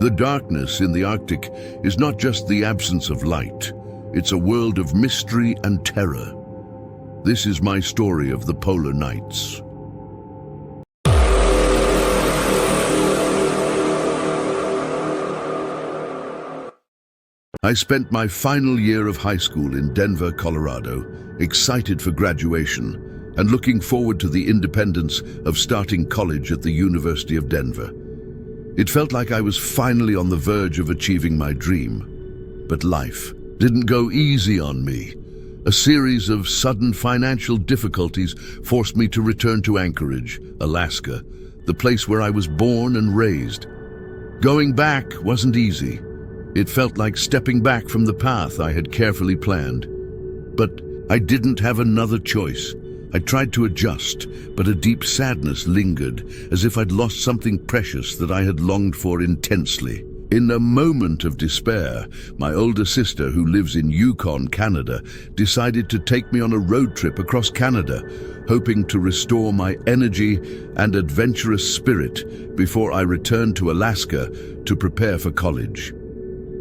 The darkness in the Arctic is not just the absence of light, it's a world of mystery and terror. This is my story of the polar nights. I spent my final year of high school in Denver, Colorado, excited for graduation and looking forward to the independence of starting college at the University of Denver. It felt like I was finally on the verge of achieving my dream. But life didn't go easy on me. A series of sudden financial difficulties forced me to return to Anchorage, Alaska, the place where I was born and raised. Going back wasn't easy. It felt like stepping back from the path I had carefully planned. But I didn't have another choice. I tried to adjust, but a deep sadness lingered, as if I'd lost something precious that I had longed for intensely. In a moment of despair, my older sister, who lives in Yukon, Canada, decided to take me on a road trip across Canada, hoping to restore my energy and adventurous spirit before I returned to Alaska to prepare for college.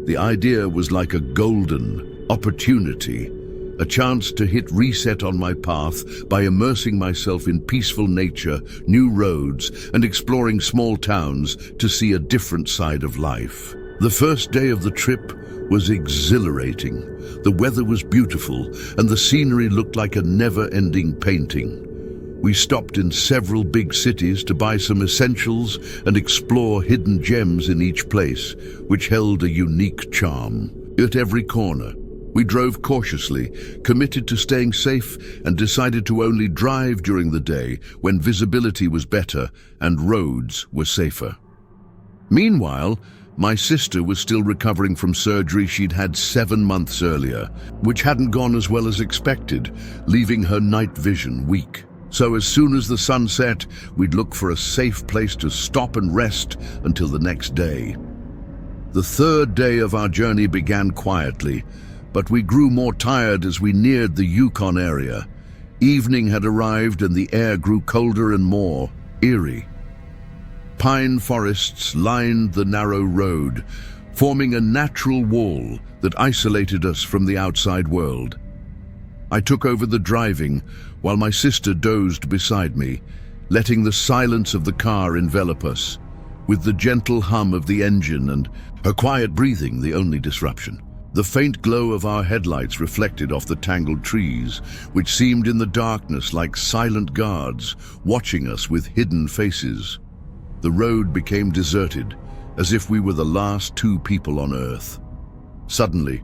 The idea was like a golden opportunity, a chance to hit reset on my path by immersing myself in peaceful nature, new roads, and exploring small towns to see a different side of life. The first day of the trip was exhilarating. The weather was beautiful, and the scenery looked like a never-ending painting. We stopped in several big cities to buy some essentials and explore hidden gems in each place, which held a unique charm. At every corner, we drove cautiously, committed to staying safe, and decided to only drive during the day when visibility was better and roads were safer. Meanwhile, my sister was still recovering from surgery she'd had 7 months earlier, which hadn't gone as well as expected, leaving her night vision weak. So as soon as the sun set, we'd look for a safe place to stop and rest until the next day. The third day of our journey began quietly, but we grew more tired as we neared the Yukon area. Evening had arrived and the air grew colder and more eerie. Pine forests lined the narrow road, forming a natural wall that isolated us from the outside world. I took over the driving while my sister dozed beside me, letting the silence of the car envelop us, with the gentle hum of the engine and her quiet breathing the only disruption. The faint glow of our headlights reflected off the tangled trees, which seemed in the darkness like silent guards watching us with hidden faces. The road became deserted, as if we were the last 2 people on Earth. Suddenly,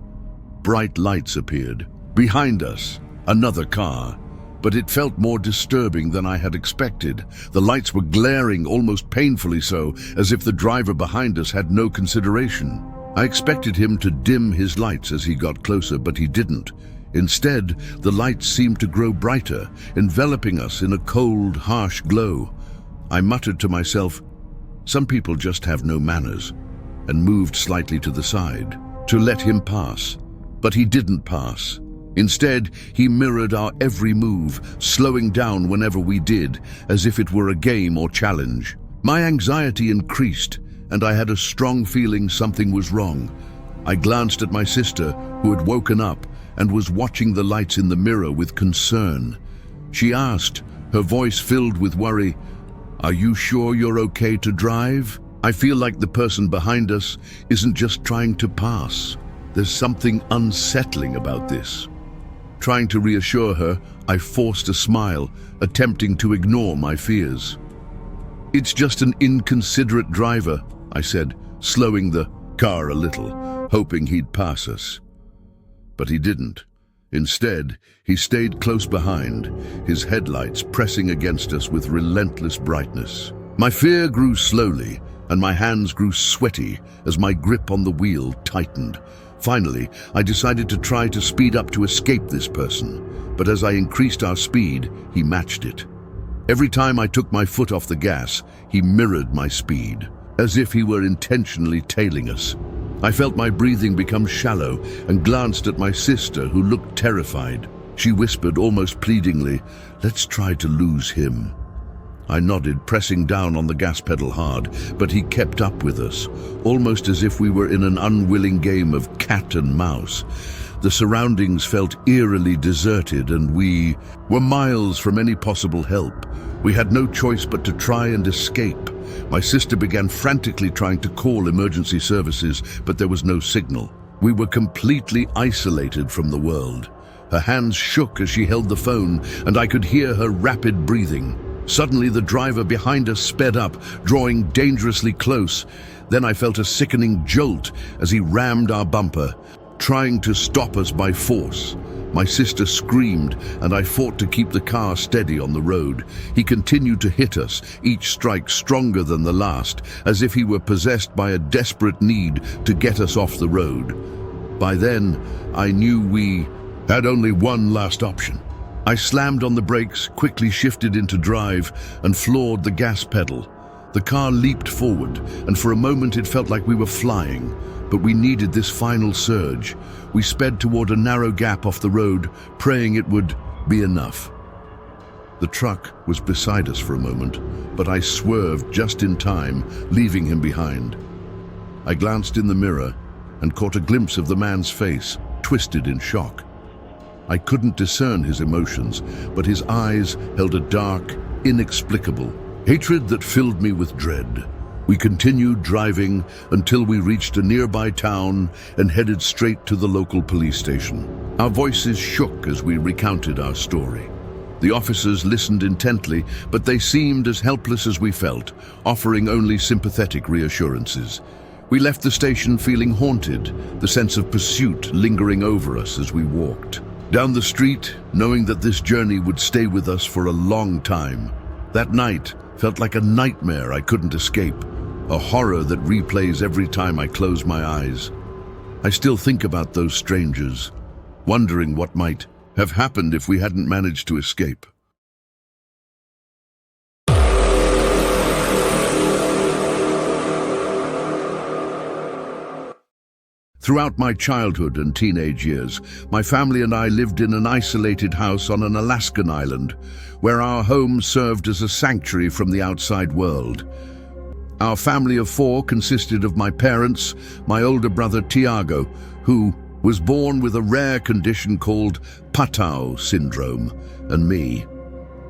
bright lights appeared. Behind us, another car, but it felt more disturbing than I had expected. The lights were glaring, almost painfully so, as if the driver behind us had no consideration. I expected him to dim his lights as he got closer, but he didn't. Instead, the lights seemed to grow brighter, enveloping us in a cold, harsh glow. I muttered to myself, "Some people just have no manners," and moved slightly to the side to let him pass. But he didn't pass. Instead, he mirrored our every move, slowing down whenever we did, as if it were a game or challenge. My anxiety increased, and I had a strong feeling something was wrong. I glanced at my sister, who had woken up and was watching the lights in the mirror with concern. She asked, her voice filled with worry, "Are you sure you're okay to drive? I feel like the person behind us isn't just trying to pass. There's something unsettling about this." Trying to reassure her, I forced a smile, attempting to ignore my fears. "It's just an inconsiderate driver," I said, slowing the car a little, hoping he'd pass us. But he didn't. Instead, he stayed close behind, his headlights pressing against us with relentless brightness. My fear grew slowly, and my hands grew sweaty as my grip on the wheel tightened. Finally, I decided to try to speed up to escape this person, but as I increased our speed, he matched it. Every time I took my foot off the gas, he mirrored my speed, as if he were intentionally tailing us. I felt my breathing become shallow and glanced at my sister, who looked terrified. She whispered almost pleadingly, "Let's try to lose him." I nodded, pressing down on the gas pedal hard, but he kept up with us, almost as if we were in an unwilling game of cat and mouse. The surroundings felt eerily deserted, and we were miles from any possible help. We had no choice but to try and escape. My sister began frantically trying to call emergency services, but there was no signal. We were completely isolated from the world. Her hands shook as she held the phone, and I could hear her rapid breathing. Suddenly, the driver behind us sped up, drawing dangerously close. Then I felt a sickening jolt as he rammed our bumper, trying to stop us by force. My sister screamed, and I fought to keep the car steady on the road. He continued to hit us, each strike stronger than the last, as if he were possessed by a desperate need to get us off the road. By then, I knew we had only one last option. I slammed on the brakes, quickly shifted into drive, and floored the gas pedal. The car leaped forward, and for a moment it felt like we were flying, but we needed this final surge. We sped toward a narrow gap off the road, praying it would be enough. The truck was beside us for a moment, but I swerved just in time, leaving him behind. I glanced in the mirror and caught a glimpse of the man's face, twisted in shock. I couldn't discern his emotions, but his eyes held a dark, inexplicable hatred that filled me with dread. We continued driving until we reached a nearby town and headed straight to the local police station. Our voices shook as we recounted our story. The officers listened intently, but they seemed as helpless as we felt, offering only sympathetic reassurances. We left the station feeling haunted, the sense of pursuit lingering over us as we walked down the street, knowing that this journey would stay with us for a long time. That night felt like a nightmare I couldn't escape, a horror that replays every time I close my eyes. I still think about those strangers, wondering what might have happened if we hadn't managed to escape. Throughout my childhood and teenage years, my family and I lived in an isolated house on an Alaskan island, where our home served as a sanctuary from the outside world. Our family of 4 consisted of my parents, my older brother Tiago, who was born with a rare condition called Patau syndrome, and me.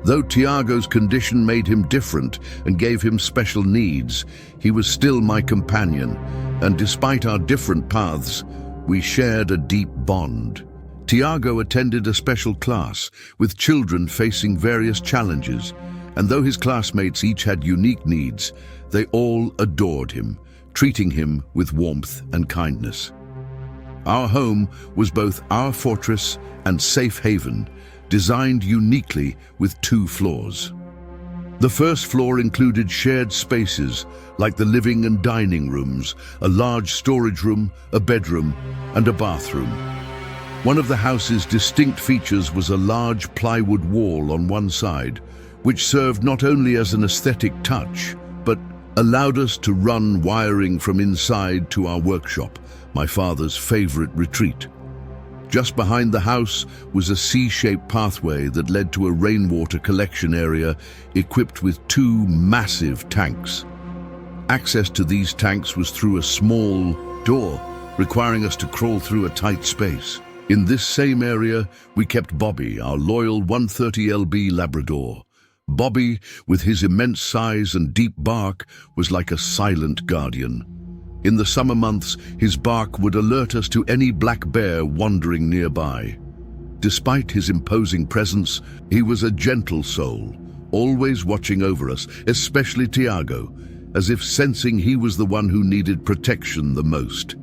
Though Tiago's condition made him different and gave him special needs, he was still my companion, and despite our different paths, we shared a deep bond. Tiago attended a special class with children facing various challenges, and though his classmates each had unique needs, they all adored him, treating him with warmth and kindness. Our home was both our fortress and safe haven, designed uniquely with 2 floors. The first floor included shared spaces like the living and dining rooms, a large storage room, a bedroom, and a bathroom. One of the house's distinct features was a large plywood wall on one side, which served not only as an aesthetic touch, but allowed us to run wiring from inside to our workshop, my father's favorite retreat. Just behind the house was a C-shaped pathway that led to a rainwater collection area equipped with 2 massive tanks. Access to these tanks was through a small door, requiring us to crawl through a tight space. In this same area, we kept Bobby, our loyal 130lb Labrador. Bobby, with his immense size and deep bark, was like a silent guardian. In the summer months, his bark would alert us to any black bear wandering nearby. Despite his imposing presence, he was a gentle soul, always watching over us, especially Tiago, as if sensing he was the one who needed protection the most.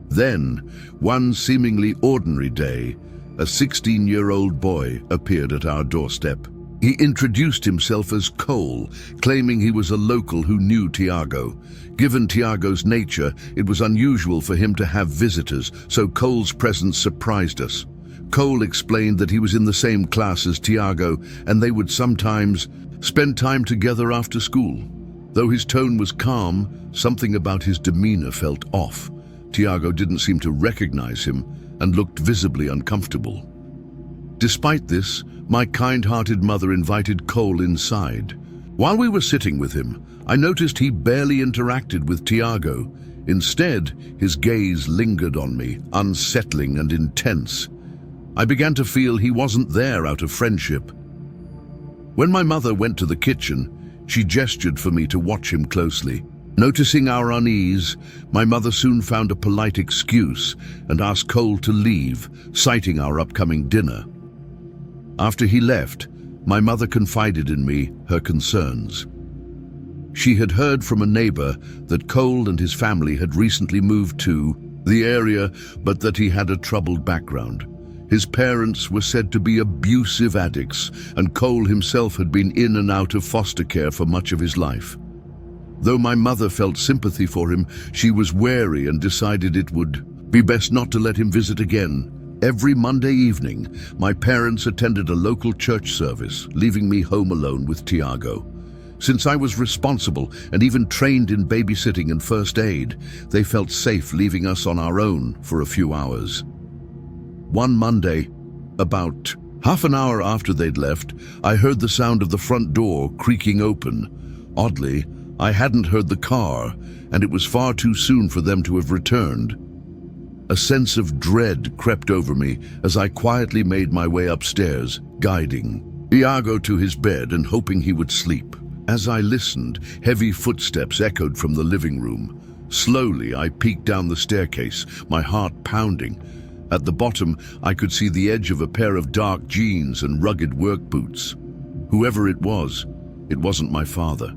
Then, one seemingly ordinary day, a 16-year-old boy appeared at our doorstep. He introduced himself as Cole, claiming he was a local who knew Tiago. Given Tiago's nature, it was unusual for him to have visitors, so Cole's presence surprised us. Cole explained that he was in the same class as Tiago, and they would sometimes spend time together after school. Though his tone was calm, something about his demeanor felt off. Tiago didn't seem to recognize him and looked visibly uncomfortable. Despite this, my kind-hearted mother invited Cole inside. While we were sitting with him, I noticed he barely interacted with Tiago. Instead, his gaze lingered on me, unsettling and intense. I began to feel he wasn't there out of friendship. When my mother went to the kitchen, she gestured for me to watch him closely. Noticing our unease, my mother soon found a polite excuse and asked Cole to leave, citing our upcoming dinner. After he left, my mother confided in me her concerns. She had heard from a neighbor that Cole and his family had recently moved to the area, but that he had a troubled background. His parents were said to be abusive addicts, and Cole himself had been in and out of foster care for much of his life. Though my mother felt sympathy for him, she was wary and decided it would be best not to let him visit again. Every Monday evening, my parents attended a local church service, leaving me home alone with Tiago. Since I was responsible and even trained in babysitting and first aid, they felt safe leaving us on our own for a few hours. One Monday, about half an hour after they'd left, I heard the sound of the front door creaking open. Oddly, I hadn't heard the car, and it was far too soon for them to have returned. A sense of dread crept over me as I quietly made my way upstairs, guiding Tiago to his bed and hoping he would sleep. As I listened, heavy footsteps echoed from the living room. Slowly, I peeked down the staircase, my heart pounding. At the bottom, I could see the edge of a pair of dark jeans and rugged work boots. Whoever it wasn't my father.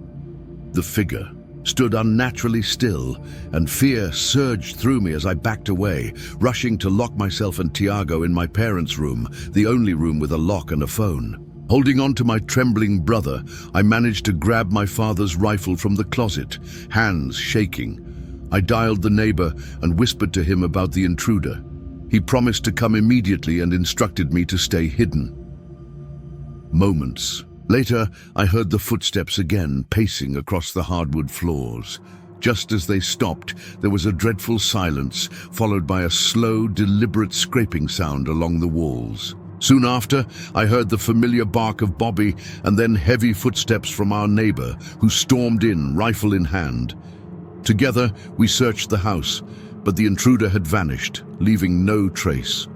The figure stood unnaturally still, and fear surged through me as I backed away, rushing to lock myself and Tiago in my parents' room, the only room with a lock and a phone. Holding on to my trembling brother, I managed to grab my father's rifle from the closet, hands shaking. I dialed the neighbor and whispered to him about the intruder. He promised to come immediately and instructed me to stay hidden. Moments later, I heard the footsteps again, pacing across the hardwood floors. Just as they stopped, there was a dreadful silence, followed by a slow, deliberate scraping sound along the walls. Soon after, I heard the familiar bark of Bobby and then heavy footsteps from our neighbor, who stormed in, rifle in hand. Together, we searched the house, but the intruder had vanished, leaving no trace.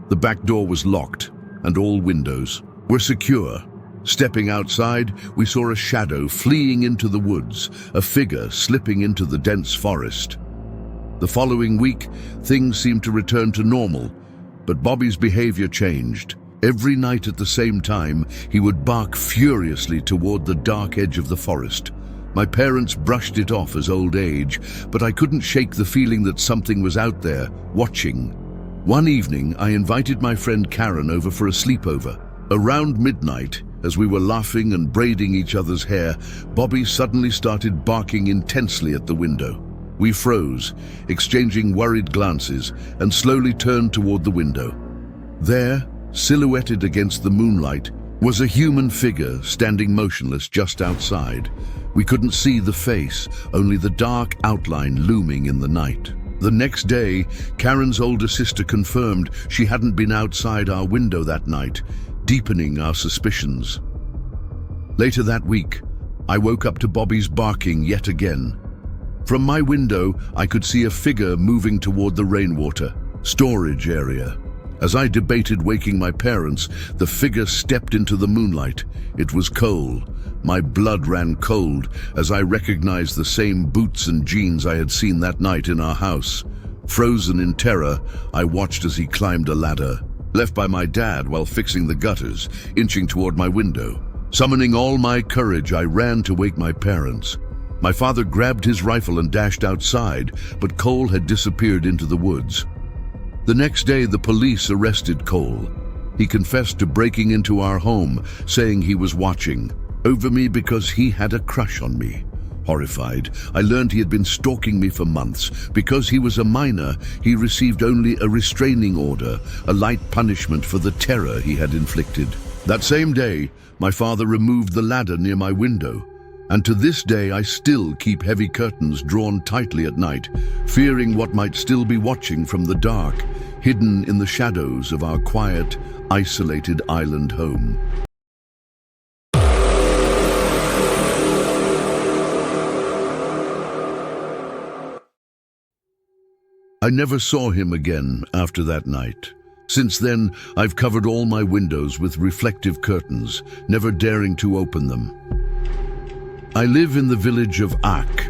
The back door was locked, and all windows were secure. Stepping outside, we saw a shadow fleeing into the woods, a figure slipping into the dense forest. The following week, things seemed to return to normal, but Bobby's behavior changed. Every night at the same time, he would bark furiously toward the dark edge of the forest. My parents brushed it off as old age, but I couldn't shake the feeling that something was out there, watching. One evening, I invited my friend Karen over for a sleepover. Around midnight, as we were laughing and braiding each other's hair, Bobby suddenly started barking intensely at the window. We froze, exchanging worried glances, and slowly turned toward the window. There, silhouetted against the moonlight, was a human figure standing motionless just outside. We couldn't see the face, only the dark outline looming in the night. The next day, Karen's older sister confirmed she hadn't been outside our window that night, deepening our suspicions. Later that week, I woke up to Bobby's barking yet again. From my window, I could see a figure moving toward the rainwater storage area. As I debated waking my parents, the figure stepped into the moonlight. It was Cole. My blood ran cold as I recognized the same boots and jeans I had seen that night in our house. Frozen in terror, I watched as he climbed a ladder, left by my dad while fixing the gutters, inching toward my window. Summoning all my courage, I ran to wake my parents. My father grabbed his rifle and dashed outside, but Cole had disappeared into the woods. The next day, the police arrested Cole. He confessed to breaking into our home, saying he was watching over me because he had a crush on me. Horrified, I learned he had been stalking me for months. Because he was a minor, he received only a restraining order, a light punishment for the terror he had inflicted. That same day, my father removed the ladder near my window, and to this day I still keep heavy curtains drawn tightly at night, fearing what might still be watching from the dark. hidden in the shadows of our quiet, isolated island home. I never saw him again after that night. Since then, I've covered all my windows with reflective curtains, never daring to open them. I live in the village of Ak,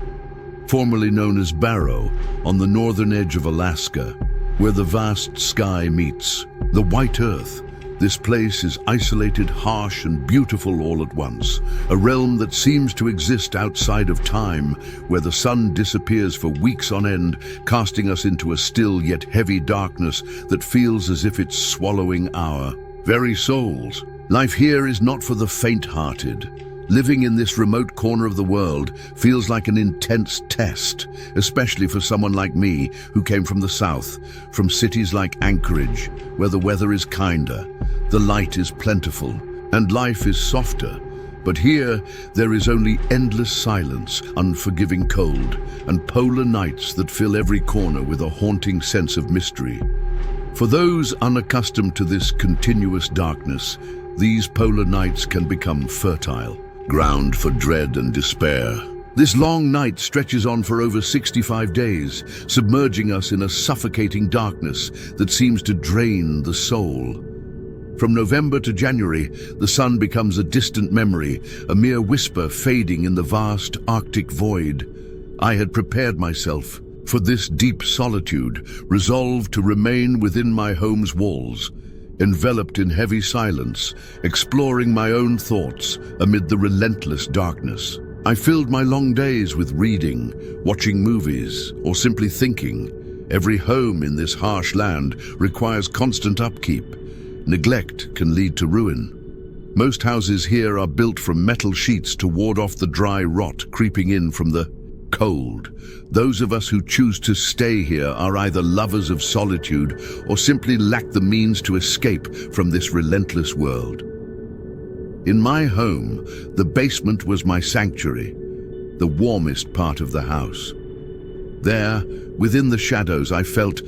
formerly known as Barrow, on the northern edge of Alaska, where the vast sky meets the white earth. This place is isolated, harsh, and beautiful all at once, a realm that seems to exist outside of time, where the sun disappears for weeks on end, casting us into a still yet heavy darkness that feels as if it's swallowing our very souls. Life here is not for the faint-hearted. Living in this remote corner of the world feels like an intense test, especially for someone like me who came from the south, from cities like Anchorage, where the weather is kinder, the light is plentiful, and life is softer. But here, there is only endless silence, unforgiving cold, and polar nights that fill every corner with a haunting sense of mystery. For those unaccustomed to this continuous darkness, these polar nights can become fertile ground for dread and despair. This long night stretches on for over 65 days, submerging us in a suffocating darkness that seems to drain the soul. From November to January, the sun becomes a distant memory, a mere whisper fading in the vast Arctic void. I had prepared myself for this deep solitude, resolved to remain within my home's walls, enveloped in heavy silence, exploring my own thoughts amid the relentless darkness. I filled my long days with reading, watching movies, or simply thinking. Every home in this harsh land requires constant upkeep. Neglect can lead to ruin. Most houses here are built from metal sheets to ward off the dry rot creeping in from the cold. Those of us who choose to stay here are either lovers of solitude or simply lack the means to escape from this relentless world. In my home, the basement was my sanctuary, the warmest part of the house. There, within the shadows, I felt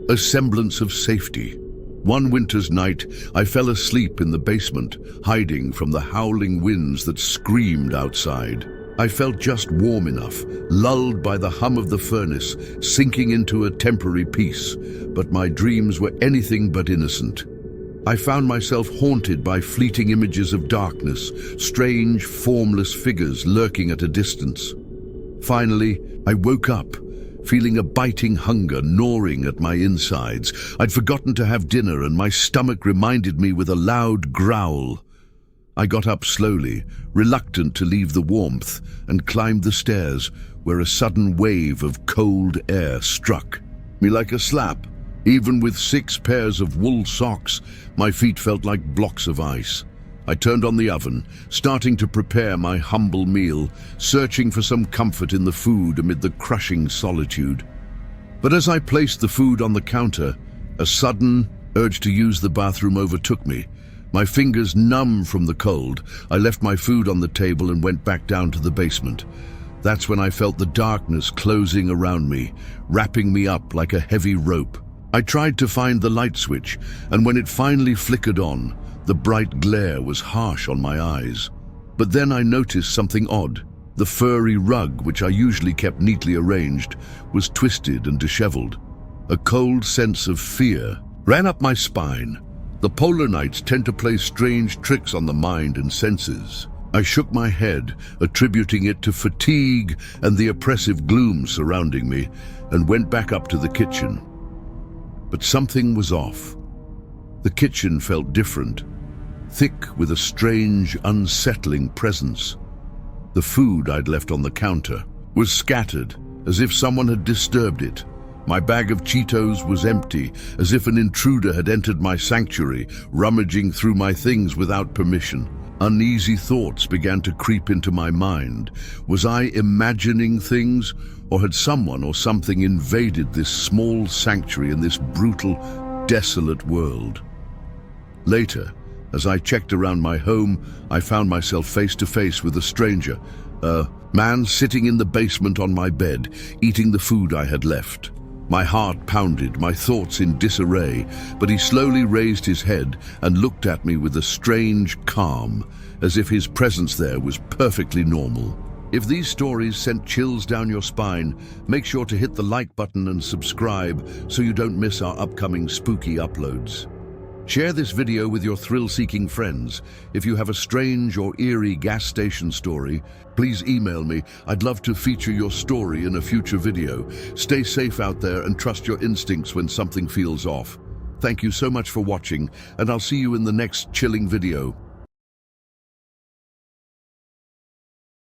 a semblance of safety. One winter's night, I fell asleep in the basement, hiding from the howling winds that screamed outside. I felt just warm enough, lulled by the hum of the furnace, sinking into a temporary peace, but my dreams were anything but innocent. I found myself haunted by fleeting images of darkness, strange, formless figures lurking at a distance. Finally, I woke up, feeling a biting hunger gnawing at my insides. I'd forgotten to have dinner, and my stomach reminded me with a loud growl. I got up slowly, reluctant to leave the warmth, and climbed the stairs, where a sudden wave of cold air struck me like a slap. Even with 6 pairs of wool socks, my feet felt like blocks of ice. I turned on the oven, starting to prepare my humble meal, searching for some comfort in the food amid the crushing solitude. But as I placed the food on the counter, a sudden urge to use the bathroom overtook me. My fingers numb from the cold, I left my food on the table and went back down to the basement. That's when I felt the darkness closing around me, wrapping me up like a heavy rope. I tried to find the light switch, and when it finally flickered on, the bright glare was harsh on my eyes. But then I noticed something odd. The furry rug, which I usually kept neatly arranged, was twisted and disheveled. A cold sense of fear ran up my spine. The polar nights tend to play strange tricks on the mind and senses. I shook my head, attributing it to fatigue and the oppressive gloom surrounding me, and went back up to the kitchen. But something was off. The kitchen felt different, thick with a strange, unsettling presence. The food I'd left on the counter was scattered, as if someone had disturbed it. My bag of Cheetos was empty, as if an intruder had entered my sanctuary, rummaging through my things without permission. Uneasy thoughts began to creep into my mind. Was I imagining things, or had someone or something invaded this small sanctuary in this brutal, desolate world? Later, as I checked around my home, I found myself face to face with a stranger, a man sitting in the basement on my bed, eating the food I had left. My heart pounded, my thoughts in disarray, but he slowly raised his head and looked at me with a strange calm, as if his presence there was perfectly normal. If these stories sent chills down your spine, make sure to hit the like button and subscribe so you don't miss our upcoming spooky uploads. Share this video with your thrill-seeking friends. If you have a strange or eerie gas station story, please email me. I'd love to feature your story in a future video. Stay safe out there and trust your instincts when something feels off. Thank you so much for watching, and I'll see you in the next chilling video.